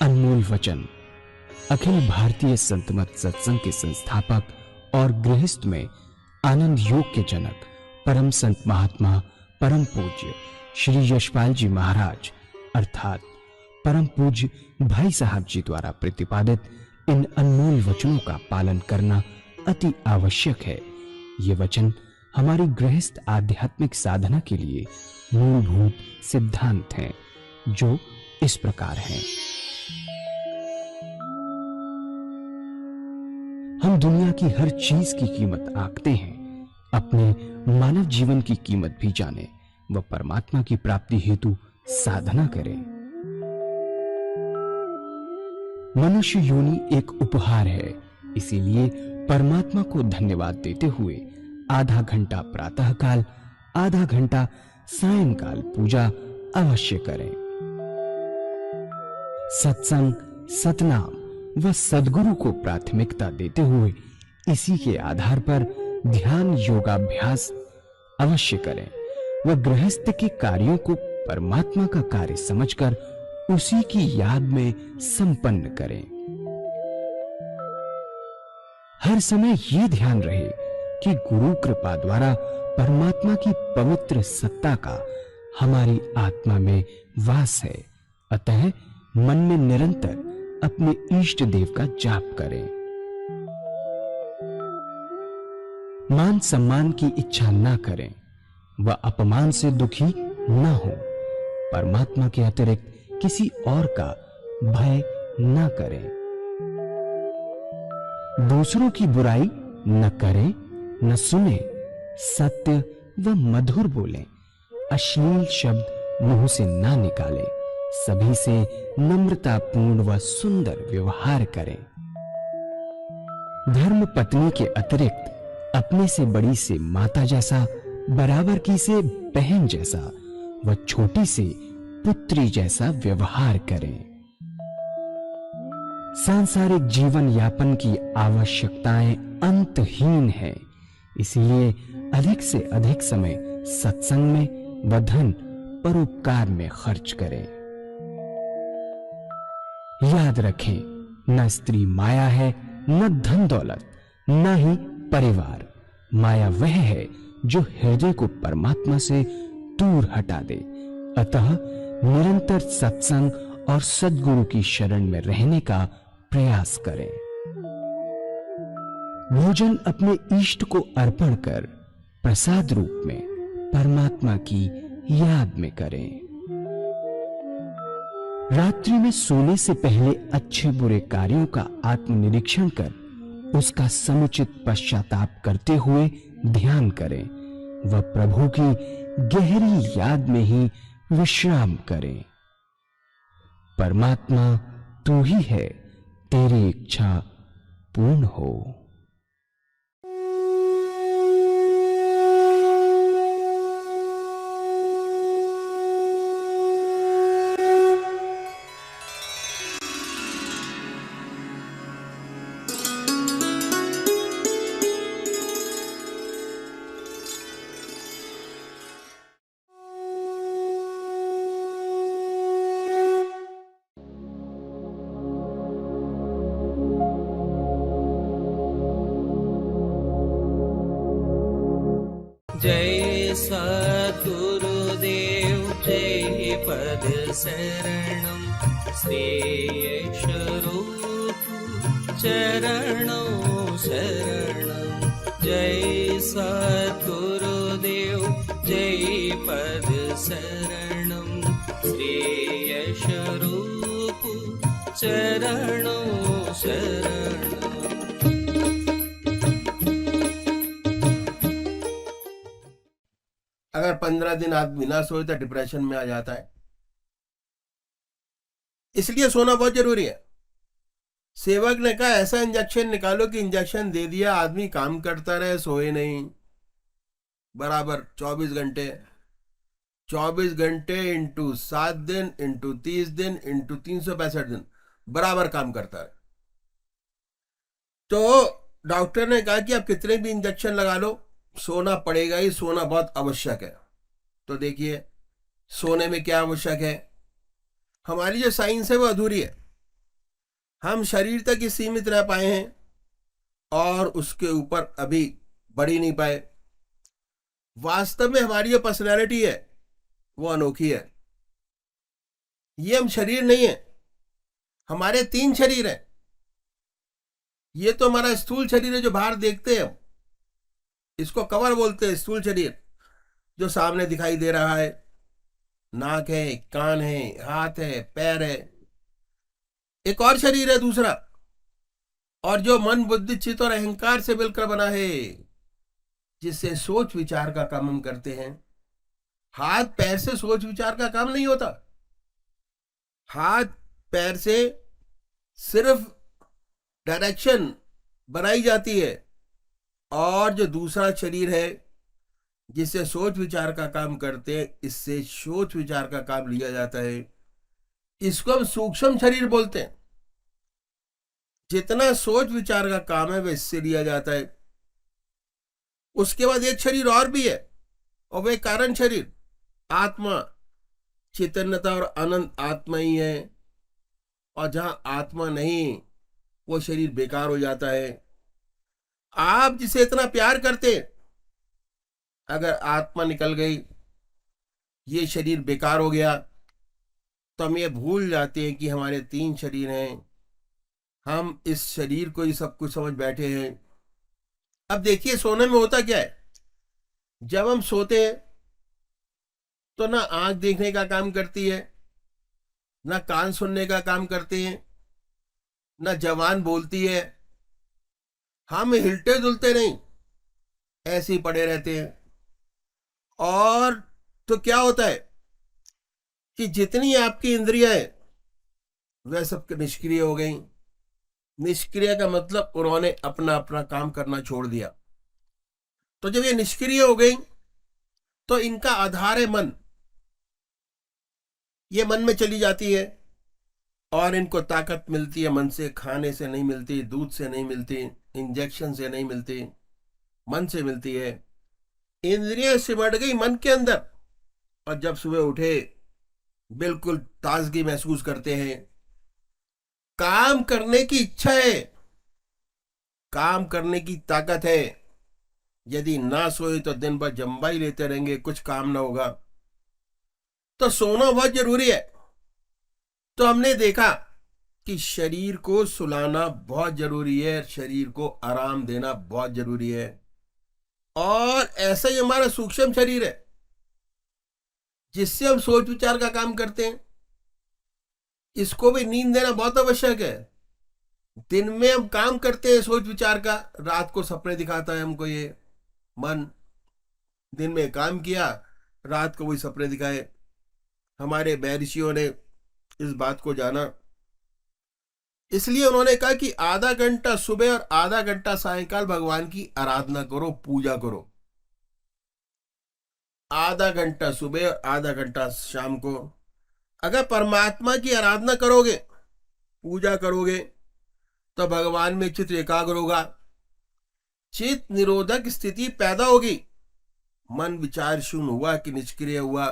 अनमोल वचन। अखिल भारतीय संत मत सत्संग के संस्थापक और गृहस्थ में आनंद योग के जनक परम संत महात्मा परम पूज्य श्री यशपाल जी महाराज अर्थात परम पूज्य भाई साहब जी द्वारा प्रतिपादित इन अनमोल वचनों का पालन करना अति आवश्यक है। ये वचन हमारी गृहस्थ आध्यात्मिक साधना के लिए मूलभूत सिद्धांत हैं, जो इस प्रकार हैं। हम दुनिया की हर चीज की कीमत आंकते हैं, अपने मानव जीवन की कीमत भी जाने व परमात्मा की प्राप्ति हेतु साधना करें। मनुष्य योनि एक उपहार है, इसीलिए परमात्मा को धन्यवाद देते हुए आधा घंटा प्रातःकाल, आधा घंटा सायंकाल पूजा अवश्य करें। सत्संग, सतनाम व सद्गुरु को प्राथमिकता देते हुए इसी के आधार पर ध्यान योगाभ्यास अवश्य करें व गृहस्थ के कार्यों को परमात्मा का कार्य समझकर उसी की याद में संपन्न करें। हर समय ये ध्यान रहे कि गुरु कृपा द्वारा परमात्मा की पवित्र सत्ता का हमारी आत्मा में वास है, अतः मन में निरंतर अपने इष्ट देव का जाप करें। मान सम्मान की इच्छा न करें व अपमान से दुखी न हो। परमात्मा के अतिरिक्त किसी और का भय न करें। दूसरों की बुराई न करें, न सुने, सत्य व मधुर बोलें, अश्लील शब्द मुंह से ना निकालें, सभी से नम्रतापूर्ण व सुंदर व्यवहार करें। धर्म पत्नी के अतिरिक्त अपने से बड़ी से माता जैसा, बराबर की से बहन जैसा व छोटी से पुत्री जैसा व्यवहार करें। सांसारिक जीवन यापन की आवश्यकताएं अंतहीन है, इसलिए अधिक से अधिक समय सत्संग में व धन परोपकार में खर्च करें। याद रखें, न स्त्री माया है, न धन दौलत, न ही परिवार। माया वह है जो हृदय को परमात्मा से दूर हटा दे। अतः निरंतर सत्संग और सद्गुरु की शरण में रहने का प्रयास करें। भोजन अपने इष्ट को अर्पण कर प्रसाद रूप में परमात्मा की याद में करें। रात्रि में सोने से पहले अच्छे बुरे कार्यों का आत्मनिरीक्षण कर उसका समुचित पश्चाताप करते हुए ध्यान करें व प्रभु की गहरी याद में ही विश्राम करें। परमात्मा तू ही है, तेरी इच्छा पूर्ण हो। जय सद्गुरुदेव जय पद शरणं श्रेयस्वरूप चरणों शरणं। जय सद्गुरुदेव जय पद शरणं श्रेयस्वरूप चरणों शरणं। अगर 15 दिन आदमी ना सोए तो डिप्रेशन में आ जाता है, इसलिए सोना बहुत जरूरी है। सेवक ने कहा ऐसा इंजेक्शन निकालो कि इंजेक्शन दे दिया, आदमी काम करता रहे, सोए नहीं, बराबर 24 घंटे 24 घंटे इंटू 7 दिन इंटू 30 दिन इंटू 365 दिन बराबर काम करता है। तो डॉक्टर ने कहा कि आप कितने भी इंजेक्शन लगा लो, सोना पड़ेगा ही, सोना बहुत आवश्यक है। तो देखिए सोने में क्या आवश्यक है, हमारी जो साइंस है वो अधूरी है। हम शरीर तक ही सीमित रह पाए हैं और उसके ऊपर अभी बढ़ ही नहीं पाए। वास्तव में हमारी जो पर्सनैलिटी है वो अनोखी है। ये हम शरीर नहीं है, हमारे 3 शरीर हैं। ये तो हमारा स्थूल शरीर है जो बाहर देखते हैं हम, इसको कवर बोलते हैं, स्थूल शरीर जो सामने दिखाई दे रहा है। नाक है, कान है, हाथ है, पैर है। एक और शरीर है दूसरा, और जो मन बुद्धि चित्त और अहंकार से मिलकर बना है, जिससे सोच विचार का काम हम करते हैं। हाथ पैर से सोच विचार का काम नहीं होता। हाथ पैर से सिर्फ डायरेक्शन बनाई जाती है, और जो दूसरा शरीर है जिससे सोच विचार का काम करते हैं, इससे सोच विचार का काम लिया जाता है। इसको हम सूक्ष्म शरीर बोलते हैं। जितना सोच विचार का काम है वह इससे लिया जाता है। उसके बाद एक शरीर और भी है, और वह कारण शरीर, आत्मा, चैतन्यता और अनंत आत्मा ही है। और जहां आत्मा नहीं, वो शरीर बेकार हो जाता है। आप जिसे इतना प्यार करते हैं, अगर आत्मा निकल गई, ये शरीर बेकार हो गया, तो हम ये भूल जाते हैं कि हमारे 3 शरीर हैं। हम इस शरीर को ही सब कुछ समझ बैठे हैं। अब देखिए, सोने में होता क्या है। जब हम सोते हैं तो ना आंख देखने का काम करती है, ना कान सुनने का काम करते हैं, ना जबान बोलती है। हम हिलते डुलते नहीं, ऐसे ही पड़े रहते हैं। और तो क्या होता है कि जितनी आपकी इंद्रियां हैं वह सब निष्क्रिय हो गई। निष्क्रिय का मतलब उन्होंने अपना अपना काम करना छोड़ दिया। तो जब ये निष्क्रिय हो गई तो इनका आधार है मन। ये मन में चली जाती है और इनको ताकत मिलती है मन से। खाने से नहीं मिलती, दूध से नहीं मिलती, इंजेक्शन से नहीं मिलती, मन से मिलती है। इंद्रियां सिमट गई मन के अंदर, और जब सुबह उठे बिल्कुल ताजगी महसूस करते हैं। काम करने की इच्छा है, काम करने की ताकत है। यदि ना सोए तो दिन भर जम्बा ही लेते रहेंगे, कुछ काम ना होगा। तो सोना बहुत जरूरी है। तो हमने देखा कि शरीर को सुलाना बहुत जरूरी है, शरीर को आराम देना बहुत जरूरी है। और ऐसा ही हमारा सूक्ष्म शरीर है जिससे हम सोच विचार का काम करते हैं। इसको भी नींद देना बहुत आवश्यक है। दिन में हम काम करते हैं सोच विचार का, रात को सपने दिखाता है हमको ये मन। दिन में काम किया, रात को वही सपने दिखाए। हमारे महर्षियों ने इस बात को जाना, इसलिए उन्होंने कहा कि आधा घंटा सुबह और आधा घंटा सायंकाल भगवान की आराधना करो, पूजा करो। आधा घंटा सुबह और आधा घंटा शाम को। अगर परमात्मा की आराधना करोगे, पूजा करोगे, तो भगवान में चित्त एकाग्र होगा, चित्त निरोधक स्थिति पैदा होगी। मन विचार शून्य हुआ कि निष्क्रिय हुआ।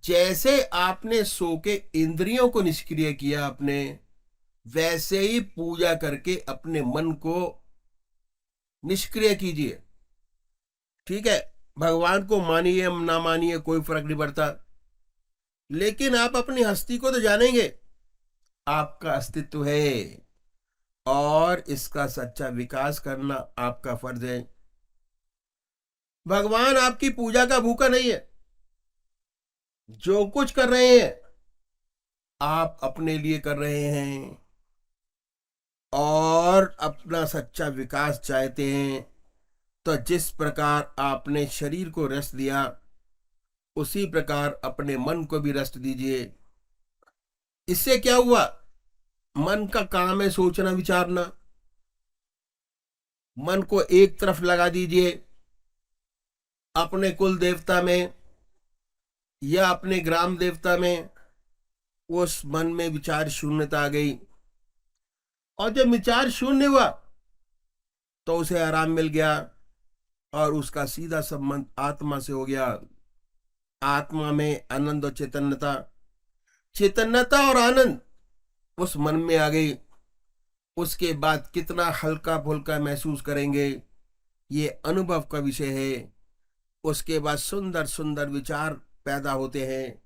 जैसे आपने सो के इंद्रियों को निष्क्रिय किया अपने, वैसे ही पूजा करके अपने मन को निष्क्रिय कीजिए। ठीक है, भगवान को मानिए ना मानिए कोई फर्क नहीं पड़ता, लेकिन आप अपनी हस्ती को तो जानेंगे। आपका अस्तित्व है और इसका सच्चा विकास करना आपका फर्ज है। भगवान आपकी पूजा का भूखा नहीं है। जो कुछ कर रहे हैं आप अपने लिए कर रहे हैं, और अपना सच्चा विकास चाहते हैं। तो जिस प्रकार आपने शरीर को रेस्ट दिया, उसी प्रकार अपने मन को भी रेस्ट दीजिए। इससे क्या हुआ? मन का काम है सोचना विचारना। मन को एक तरफ लगा दीजिए, अपने कुल देवता में या अपने ग्राम देवता में। उस मन में विचार शून्यता आ गई, और जब विचार शून्य हुआ तो उसे आराम मिल गया, और उसका सीधा संबंध आत्मा से हो गया। आत्मा में आनंद और चैतन्यता, चैतन्यता और आनंद उस मन में आ गई। उसके बाद कितना हल्का फुल्का महसूस करेंगे, ये अनुभव का विषय है। उसके बाद सुंदर सुंदर विचार पैदा होते हैं,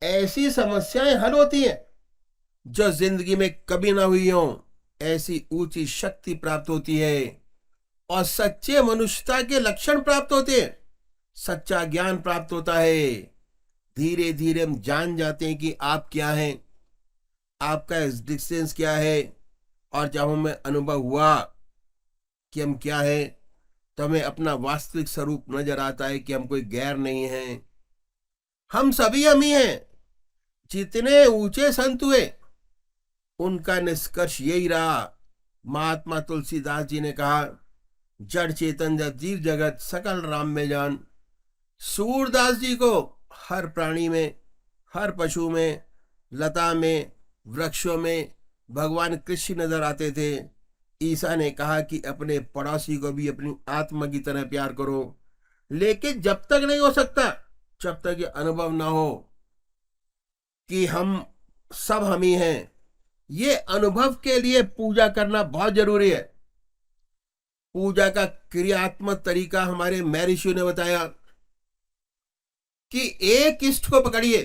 ऐसी समस्याएं हल होती हैं जो जिंदगी में कभी ना हुई हो, ऐसी ऊंची शक्ति प्राप्त होती है और सच्चे मनुष्यता के लक्षण प्राप्त होते हैं, सच्चा ज्ञान प्राप्त होता है। धीरे धीरे हम जान जाते हैं कि आप क्या हैं, आपका एग्जिस्टेंस क्या है। और जब हमें अनुभव हुआ कि हम क्या है, तो हमें अपना वास्तविक स्वरूप नजर आता है कि हम कोई गैर नहीं हैं, हम सभी हम ही हैं। जितने ऊंचे संत हुए उनका निष्कर्ष यही रहा। महात्मा तुलसीदास जी ने कहा, जड़ चेतन जीव जगत सकल राम में जान। सूरदास जी को हर प्राणी में, हर पशु में, लता में, वृक्षों में भगवान कृष्ण नजर आते थे। ईसा ने कहा कि अपने पड़ोसी को भी अपनी आत्मा की तरह प्यार करो। लेकिन जब तक नहीं हो सकता, जब तक ये अनुभव ना हो कि हम सब हम ही हैं, ये अनुभव के लिए पूजा करना बहुत जरूरी है। पूजा का क्रियात्मक तरीका हमारे महर्षियों ने बताया कि एक इष्ट को पकड़िए,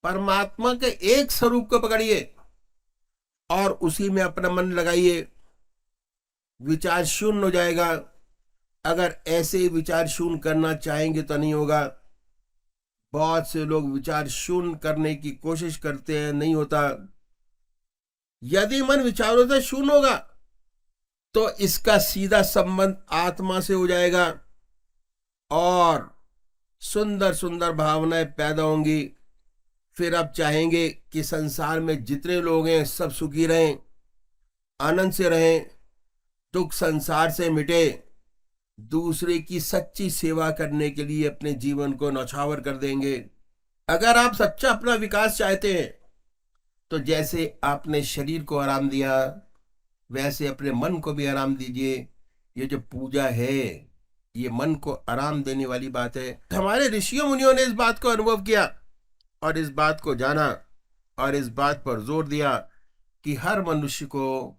परमात्मा के एक स्वरूप को पकड़िए और उसी में अपना मन लगाइए, विचार शून्य हो जाएगा। अगर ऐसे ही विचार शून्य करना चाहेंगे तो नहीं होगा। बहुत से लोग विचार शून्य करने की कोशिश करते हैं, नहीं होता। यदि मन विचारों से शून्य होगा तो इसका सीधा संबंध आत्मा से हो जाएगा और सुंदर सुंदर भावनाएं पैदा होंगी। फिर आप चाहेंगे कि संसार में जितने लोग हैं सब सुखी रहें, आनंद से रहें, दुख संसार से मिटे। दूसरे की सच्ची सेवा करने के लिए अपने जीवन को न्यौछावर कर देंगे। अगर आप सच्चा अपना विकास चाहते हैं तो जैसे आपने शरीर को आराम दिया, वैसे अपने मन को भी आराम दीजिए। ये जो पूजा है, ये मन को आराम देने वाली बात है। हमारे ऋषियों मुनियों ने इस बात को अनुभव किया और इस बात को जाना और इस बात पर जोर दिया कि हर मनुष्य को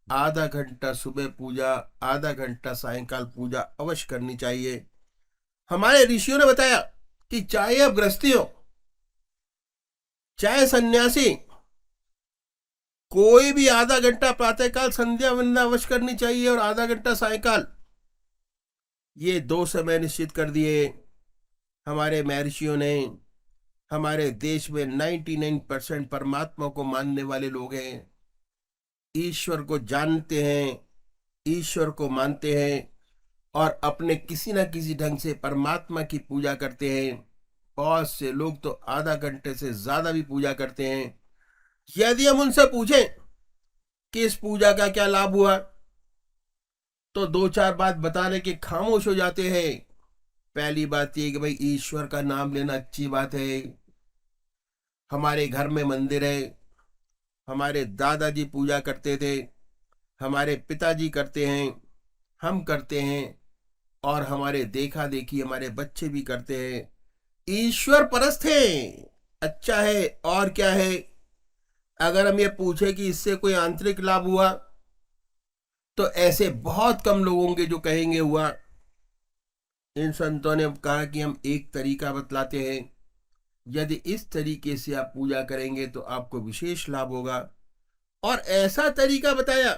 आधा घंटा सुबह पूजा, आधा घंटा सायंकाल पूजा अवश्य करनी चाहिए। हमारे ऋषियों ने बताया कि चाहे आप गृहस्थी हो, चाहे सन्यासी, कोई भी आधा घंटा प्रातःकाल संध्या वंदना अवश्य करनी चाहिए और आधा घंटा सायंकाल। ये 2 समय निश्चित कर दिए हमारे महर्षियों ने। हमारे देश में 99% परमात्मा को मानने वाले लोग हैं, ईश्वर को जानते हैं, ईश्वर को मानते हैं और अपने किसी ना किसी ढंग से परमात्मा की पूजा करते हैं। बहुत से लोग तो आधा घंटे से ज्यादा भी पूजा करते हैं। यदि हम उनसे पूछें कि इस पूजा का क्या लाभ हुआ, तो 2-4 बात बताने के खामोश हो जाते हैं। पहली बात ये कि भाई ईश्वर का नाम लेना अच्छी बात है, हमारे घर में मंदिर है, हमारे दादाजी पूजा करते थे, हमारे पिताजी करते हैं, हम करते हैं और हमारे देखा देखी हमारे बच्चे भी करते हैं। ईश्वर परस्त है, अच्छा है। और क्या है? अगर हम ये पूछे कि इससे कोई आंतरिक लाभ हुआ, तो ऐसे बहुत कम लोग होंगे जो कहेंगे हुआ। इन संतों ने कहा कि हम एक तरीका बतलाते हैं, यदि इस तरीके से आप पूजा करेंगे तो आपको विशेष लाभ होगा। और ऐसा तरीका बताया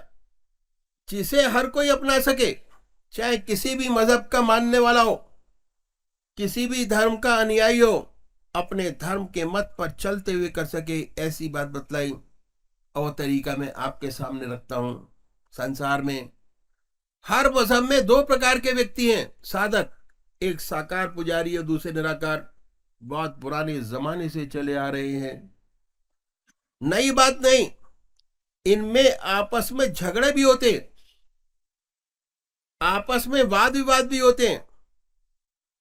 जिसे हर कोई अपना सके, चाहे किसी भी मजहब का मानने वाला हो, किसी भी धर्म का अनुयायी हो, अपने धर्म के मत पर चलते हुए कर सके, ऐसी बात बतलाई। और तरीका मैं आपके सामने रखता हूं। संसार में हर मजहब में 2 प्रकार के व्यक्ति हैं, साधक। एक साकार पुजारी और दूसरे निराकार। बहुत पुराने जमाने से चले आ रहे हैं, नई बात नहीं। इनमें आपस में झगड़े भी होते, आपस में वाद विवाद भी होते हैं,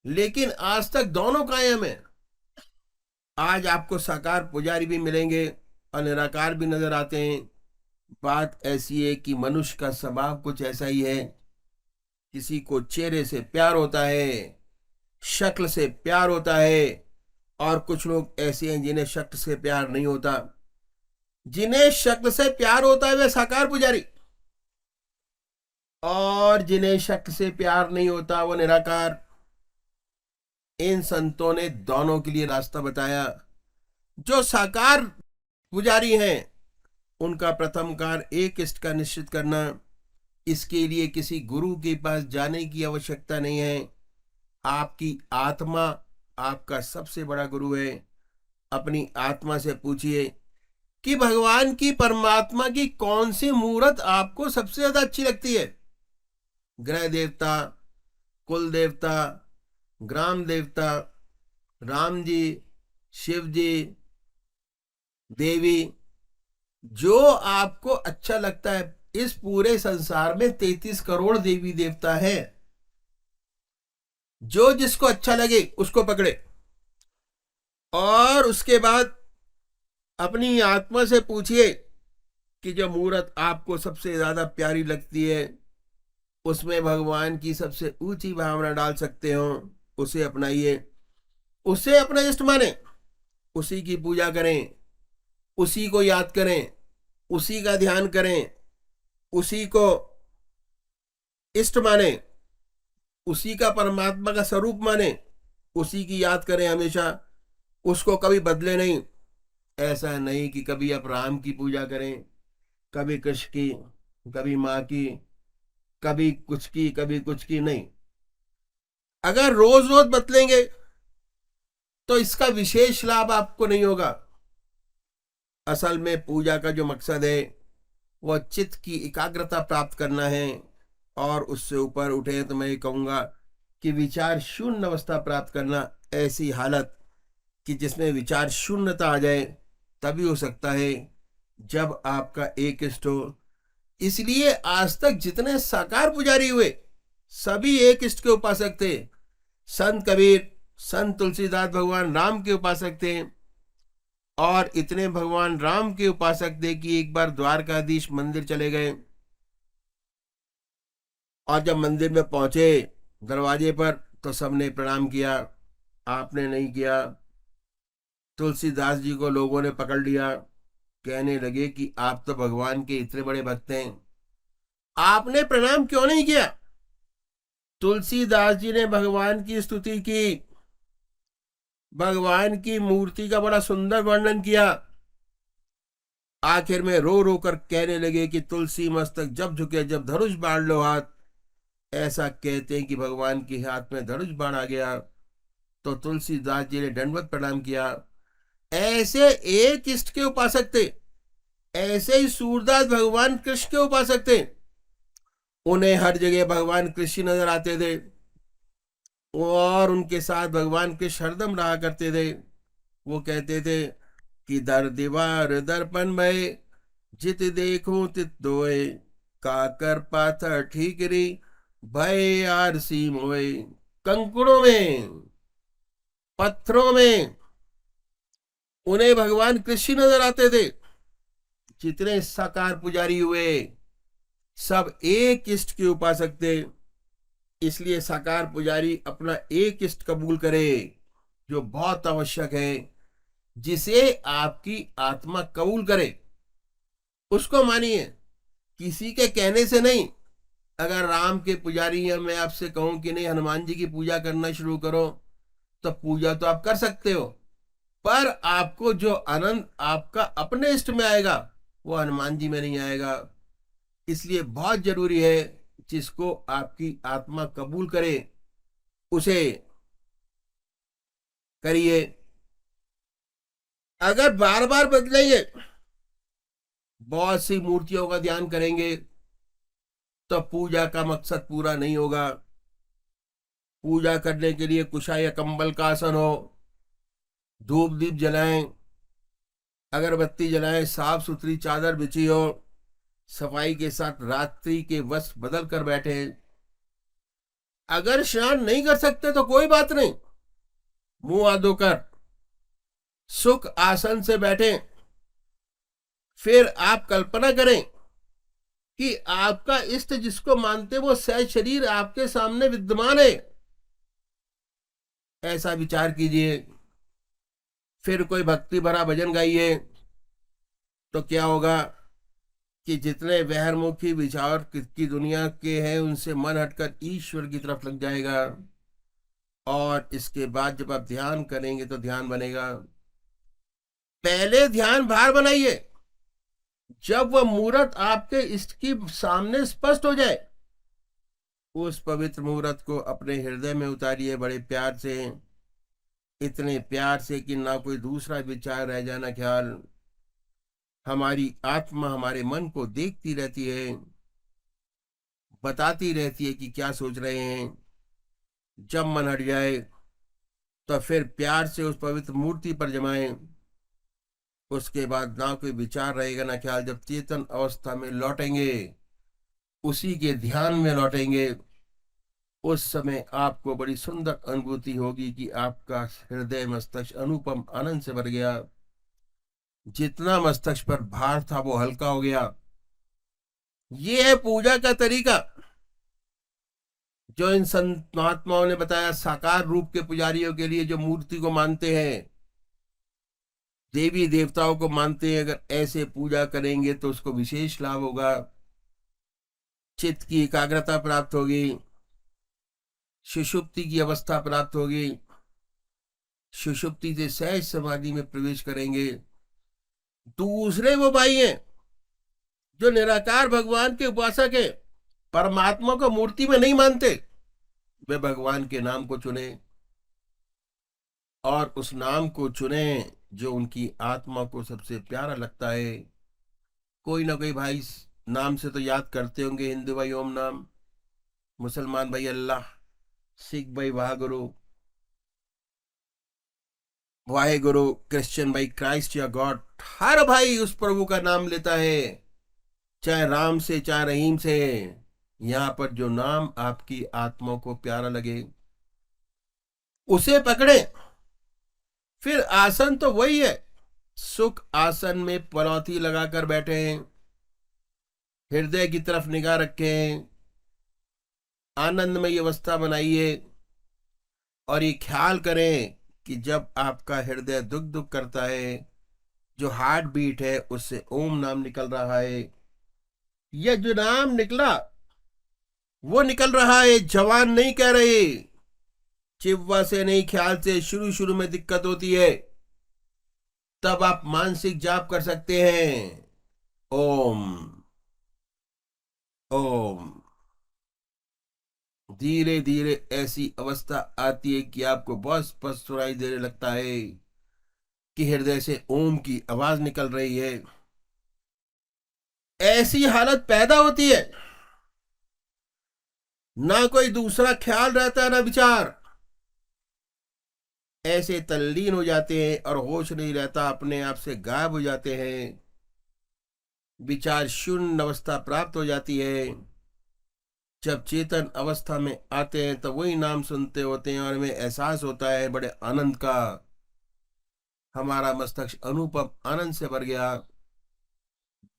लेकिन आज तक दोनों कायम है। आज आपको साकार पुजारी भी मिलेंगे और निराकार भी नजर आते हैं। बात ऐसी है कि मनुष्य का स्वभाव कुछ ऐसा ही है। किसी को चेहरे से प्यार होता है, शक्ल से प्यार होता है, और कुछ लोग ऐसे हैं जिन्हें शक्ल से प्यार नहीं होता। जिन्हें शक्ल से प्यार होता है वे साकार पुजारी, और जिन्हें शक्ल से प्यार नहीं होता वो निराकार। इन संतों ने दोनों के लिए रास्ता बताया। जो साकार पुजारी हैं उनका प्रथम कार्य एक इष्ट का निश्चित करना। इसके लिए किसी गुरु के पास जाने की आवश्यकता नहीं है। आपकी आत्मा आपका सबसे बड़ा गुरु है। अपनी आत्मा से पूछिए कि भगवान की, परमात्मा की कौन सी मूर्त आपको सबसे ज्यादा अच्छी लगती है। ग्रह देवता, कुल देवता, ग्राम देवता, राम जी, शिव जी, देवी, जो आपको अच्छा लगता है। इस पूरे संसार में 33 करोड़ देवी देवता है। जो जिसको अच्छा लगे उसको पकड़े, और उसके बाद अपनी आत्मा से पूछिए कि जो मूर्त आपको सबसे ज्यादा प्यारी लगती है, उसमें भगवान की सबसे ऊंची भावना डाल सकते हो, उसे अपनाइए। उसे अपना इष्ट माने, उसी की पूजा करें, उसी को याद करें, उसी का ध्यान करें, उसी को इष्ट माने, उसी का परमात्मा का स्वरूप माने, उसी की याद करें हमेशा, उसको कभी बदले नहीं। ऐसा नहीं कि कभी आप राम की पूजा करें, कभी कृष्ण की, कभी माँ की, कभी कुछ की, कभी कुछ की, नहीं। अगर रोज रोज बदलेंगे तो इसका विशेष लाभ आपको नहीं होगा। असल में पूजा का जो मकसद है वह चित्त की एकाग्रता प्राप्त करना है, और उससे ऊपर उठे तो मैं ये कहूंगा कि विचार शून्य अवस्था प्राप्त करना। ऐसी हालत कि जिसमें विचार शून्यता आ जाए तभी हो सकता है जब आपका एक इष्ट हो। इसलिए आज तक जितने साकार पुजारी हुए सभी एक इष्ट के उपासक थे। संत कबीर, संत तुलसीदास भगवान राम के उपासक थे, और इतने भगवान राम के उपासक थे कि एक बार द्वारकाधीश मंदिर चले गए, और जब मंदिर में पहुंचे दरवाजे पर तो सबने प्रणाम किया, आपने नहीं किया। तुलसीदास जी को लोगों ने पकड़ लिया, कहने लगे कि आप तो भगवान के इतने बड़े भक्त हैं, आपने प्रणाम क्यों नहीं किया। तुलसीदास जी ने भगवान की स्तुति की, भगवान की मूर्ति का बड़ा सुंदर वर्णन किया। आखिर में रो रो कर कहने लगे कि तुलसी मस्तक जब झुके जब धनुष बाण लो हाथ। ऐसा कहते हैं कि भगवान के हाथ में धनुष बाण आ गया तो तुलसीदास जी ने दंडवत प्रणाम किया। ऐसे एक इष्ट के उपासक थे। ऐसे ही सूरदास भगवान कृष्ण के उपासक थे। उन्हें हर जगह भगवान कृष्ण नजर आते थे, और उनके साथ भगवान कृष्ण हरदम रहा करते थे। वो कहते थे कि दर दीवार दर्पण में जित देखूं तित दोए, काकर पाथर ठीकरी भय आरसी मोए। कंकड़ों में, पत्थरों में उन्हें भगवान कृष्ण नजर आते थे। जितने साकार पुजारी हुए सब एक इष्ट के उपासक थे। इसलिए साकार पुजारी अपना एक इष्ट कबूल करे, जो बहुत आवश्यक है। जिसे आपकी आत्मा कबूल करे उसको मानिए, किसी के कहने से नहीं। अगर राम के पुजारी हैं, मैं आपसे कहूं कि नहीं हनुमान जी की पूजा करना शुरू करो, तो पूजा तो आप कर सकते हो, पर आपको जो आनंद आपका अपने इष्ट में आएगा वो हनुमान जी में नहीं आएगा। इसलिए बहुत जरूरी है जिसको आपकी आत्मा कबूल करे उसे करिए। अगर बार बार बदलेंगे, बहुत सी मूर्तियों का ध्यान करेंगे, तो पूजा का मकसद पूरा नहीं होगा। पूजा करने के लिए कुशाय कंबल का आसन हो, धूप दीप जलाएं, अगरबत्ती जलाएं, साफ सुथरी चादर बिछी हो, सफाई के साथ रात्रि के वस्त्र बदल कर बैठे। अगर स्नान नहीं कर सकते तो कोई बात नहीं, मुंह हाथ धोकर सुख आसन से बैठे। फिर आप कल्पना करें कि आपका इष्ट जिसको मानते वो सहज शरीर आपके सामने विद्यमान है। ऐसा विचार कीजिए। फिर कोई भक्ति भरा भजन गाइए, तो क्या होगा कि जितने बहिर्मुखी विचार की दुनिया के हैं उनसे मन हटकर ईश्वर की तरफ लग जाएगा। और इसके बाद जब आप ध्यान करेंगे तो ध्यान बनेगा। पहले ध्यान बाहर बनाइए, जब वह मूर्त आपके इष्ट की सामने स्पष्ट हो जाए उस पवित्र मूर्त को अपने हृदय में उतारिए बड़े प्यार से, इतने प्यार से कि ना कोई दूसरा विचार रह जाना ख्याल। हमारी आत्मा हमारे मन को देखती रहती है, बताती रहती है कि क्या सोच रहे हैं। जब मन हट जाए तो फिर प्यार से उस पवित्र मूर्ति पर जमाएं। उसके बाद ना कोई विचार रहेगा ना ख्याल। जब चेतन अवस्था में लौटेंगे, उसी के ध्यान में लौटेंगे, उस समय आपको बड़ी सुंदर अनुभूति होगी कि आपका हृदय मस्तिष्क अनुपम आनंद से भर गया। जितना मस्तिष्क पर भार था वो हल्का हो गया। ये है पूजा का तरीका जो इन संत महात्माओं ने बताया। साकार रूप के पुजारियों के लिए जो मूर्ति को मानते हैं, देवी देवताओं को मानते हैं, अगर ऐसे पूजा करेंगे तो उसको विशेष लाभ होगा। चित्त की एकाग्रता प्राप्त होगी, सुषुप्ति की अवस्था प्राप्त होगी, सुषुप्ति से सहज समाधि में प्रवेश करेंगे। दूसरे वो भाई हैं जो निराकार भगवान के उपासक है, परमात्मा को मूर्ति में नहीं मानते, वे भगवान के नाम को चुने और उस नाम को चुने जो उनकी आत्मा को सबसे प्यारा लगता है। कोई ना कोई भाई नाम से तो याद करते होंगे। हिंदू भाई ओम नाम, मुसलमान भाई अल्लाह, सिख भाई वाहगुरु, वाहेगुरु, क्रिश्चियन भाई क्राइस्ट या गॉड। हर भाई उस प्रभु का नाम लेता है, चाहे राम से चाहे रहीम से। यहां पर जो नाम आपकी आत्मा को प्यारा लगे उसे पकड़े। फिर आसन तो वही है, सुख आसन में पलौती लगाकर बैठे हैं, हृदय की तरफ निगाह रखें, आनंदमय अवस्था बनाइए और ये ख्याल करें कि जब आपका हृदय दुख दुख करता है, जो हार्ट बीट है उससे ओम नाम निकल रहा है। यह जो नाम निकला वो निकल रहा है, जवान नहीं कह रहे, चिव्वा से नहीं, ख्याल से। शुरू शुरू में दिक्कत होती है, तब आप मानसिक जाप कर सकते हैं, ओम ओम। धीरे धीरे ऐसी अवस्था आती है कि आपको बहुत स्पष्ट सुनाई देने लगता है कि हृदय से ओम की आवाज निकल रही है। ऐसी हालत पैदा होती है, ना कोई दूसरा ख्याल रहता है ना विचार। ऐसे तल्लीन हो जाते हैं और होश नहीं रहता, अपने आप से गायब हो जाते हैं। विचार शून्य अवस्था प्राप्त हो जाती है। जब चेतन अवस्था में आते हैं तो वही नाम सुनते होते हैं और हमें एहसास होता है बड़े आनंद का। हमारा मस्तिष्क अनुपम आनंद से भर गया,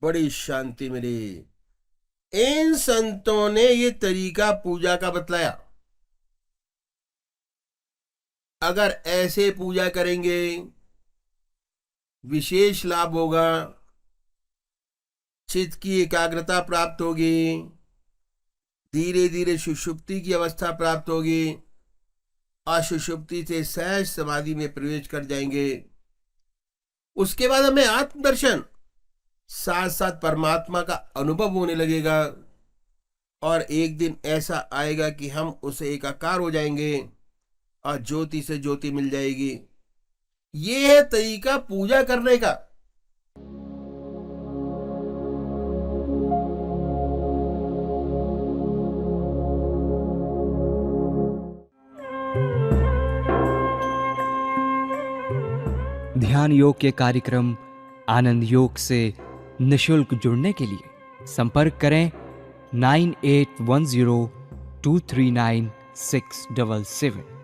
बड़ी शांति मिली। इन संतों ने ये तरीका पूजा का बतलाया। अगर ऐसे पूजा करेंगे विशेष लाभ होगा, चित्त की एकाग्रता प्राप्त होगी, धीरे धीरे सुषुप्ति की अवस्था प्राप्त होगी और सुषुप्ति से सहज समाधि में प्रवेश कर जाएंगे। उसके बाद हमें आत्मदर्शन साथ साथ परमात्मा का अनुभव होने लगेगा और एक दिन ऐसा आएगा कि हम उसे एकाकार हो जाएंगे और ज्योति से ज्योति मिल जाएगी। ये है तरीका पूजा करने का। ध्यान योग के कार्यक्रम आनंद योग से निशुल्क जुड़ने के लिए संपर्क करें 9810239677।